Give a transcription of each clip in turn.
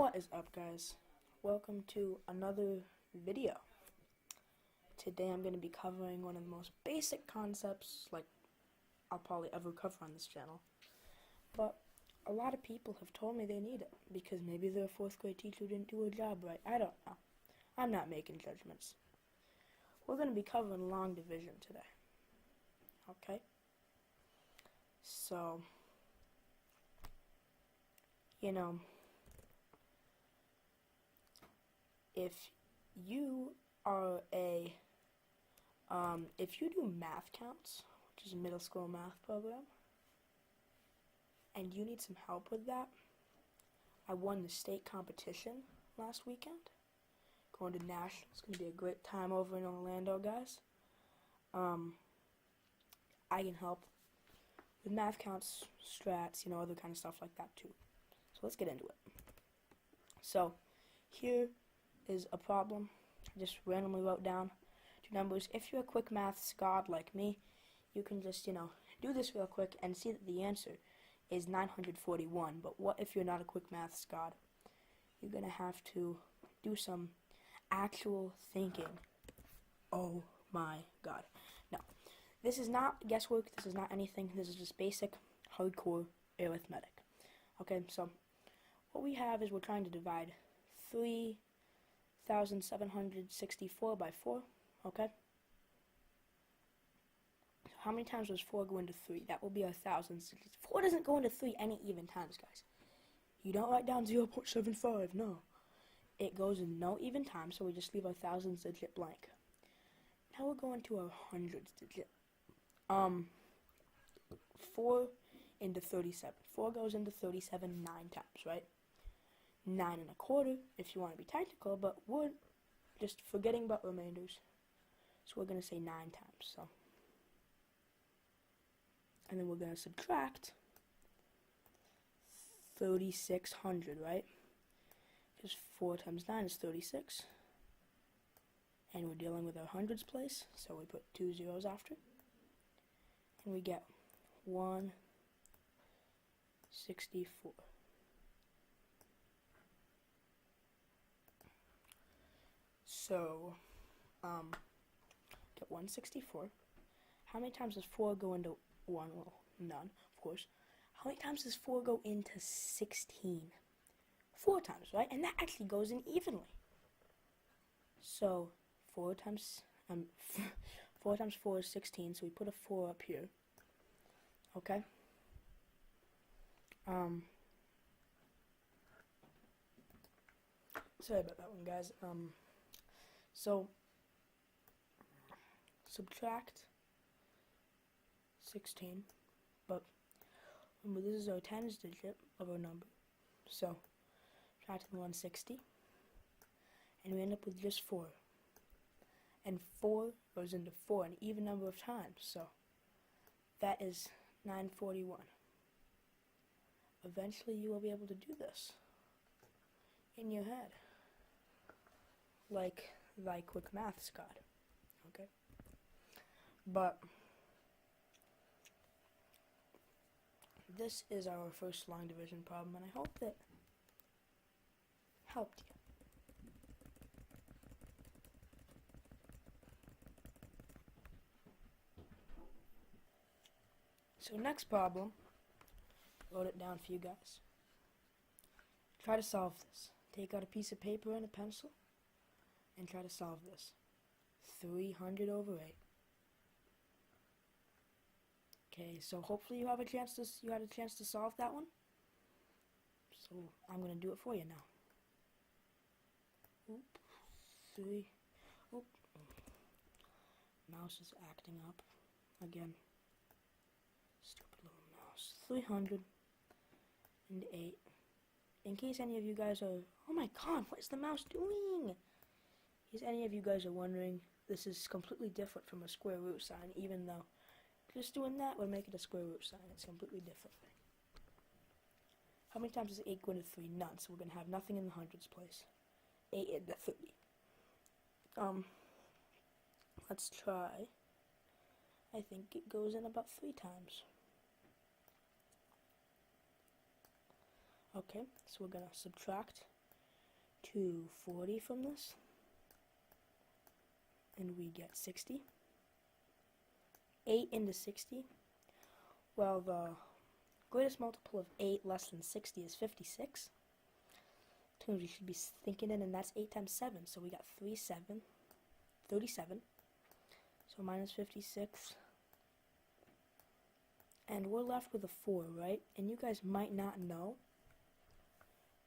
What is up, guys? Welcome to another video. Today I'm going to be covering one of the most basic concepts like I'll probably ever cover on this channel. But a lot of people have told me they need it because maybe their fourth grade teacher didn't do her job right. I don't know. I'm not making judgments. We're going to be covering long division today. Okay? So, if you are if you do math counts, which is a middle school math program, and you need some help with that, I won the state competition last weekend. Going to nationals. It's going to be a great time over in Orlando, guys. I can help with math counts, strats, other kind of stuff like that too. So let's get into it. So here is a problem. I just randomly wrote down two numbers. If you're a quick maths god like me, you can just, do this real quick and see that the answer is 941. But what if you're not a quick maths god? You're going to have to do some actual thinking. Oh my god. No, this is not guesswork. This is not anything. This is just basic, hardcore arithmetic. Okay, so what we have is we're trying to divide 3,764 by 4, okay? So how many times does 4 go into 3? That will be our thousands. 4 doesn't go into 3 any even times, guys. You don't write down 0.75, no. It goes in no even times, so we just leave our thousands digit blank. Now we're going to our hundreds digit. 4 into 37. 4 goes into 37 9 times, right? 9 1/4 if you want to be technical, but we're just forgetting about remainders. So we're going to say 9 times. So, and then we're going to subtract 3,600, right? Because 4 times 9 is 36. And we're dealing with our hundreds place, so we put 2 zeros after. And we get 164. So, get 164. How many times does 4 go into 1? Well, none, of course. How many times does 4 go into 16? 4 times, right? And that actually goes in evenly. So, 4 times 4 times 4 is 16, so we put a 4 up here. Okay? Sorry about that one, guys. So, subtract 16, but remember this is our tens digit of our number. So, subtracting 160, and we end up with just 4. And 4 goes into 4 an even number of times, so that is 941. Eventually you will be able to do this in your head, like thy quick maths god, okay? But this is our first long division problem, and I hope that helped you. So next problem, wrote it down for you guys. Try to solve this. Take out a piece of paper and a pencil and try to solve this. 300 over 8. Okay, so hopefully you had a chance to solve that one. So I'm gonna do it for you now. Oop, 3. Oop. Mouse is acting up again. Stupid little mouse. 308. In case any of you guys are, oh my god, what is the mouse doing? In case any of you guys are wondering, this is completely different from a square root sign, even though just doing that would make it a square root sign. It's completely different. How many times does 8 go into 3? None, so we're going to have nothing in the hundreds place. 8 into 30. Let's try. I think it goes in about 3 times. Okay, so we're going to subtract to 40 from this, and we get 60. 8 into 60, well, the greatest multiple of 8 less than 60 is 56. Terms we should be thinking in, and that's 8 times 7, so we got 37. So minus 56. And we're left with a 4, right? And you guys might not know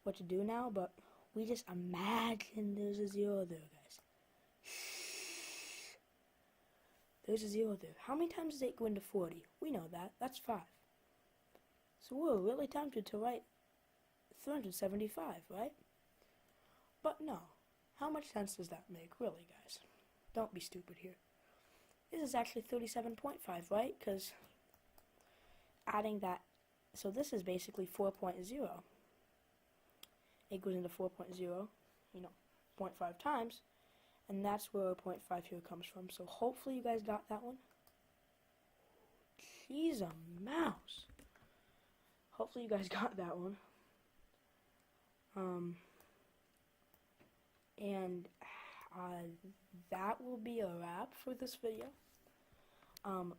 what to do now, but we just imagine there's a 0 there, guys. There's a 0 there. How many times does 8 go into 40? We know that. That's 5. So we're really tempted to write 375, right? But no. How much sense does that make, really, guys? Don't be stupid here. This is actually 37.5, right? Because adding that, so this is basically 4.0. 8 goes into 4.0, 0.5 times. And that's where 0.5 here comes from. So hopefully you guys got that one. Jeez, a mouse. Hopefully you guys got that one. And that will be a wrap for this video.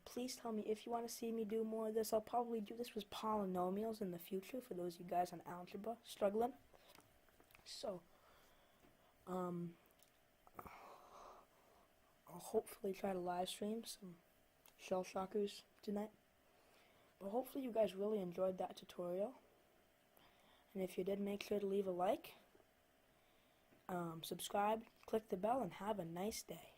Please tell me if you want to see me do more of this. I'll probably do this with polynomials in the future for those of you guys on algebra struggling. So, I'll hopefully try to live stream some shell shockers tonight. But hopefully you guys really enjoyed that tutorial. And if you did, make sure to leave a like, subscribe, click the bell, and have a nice day.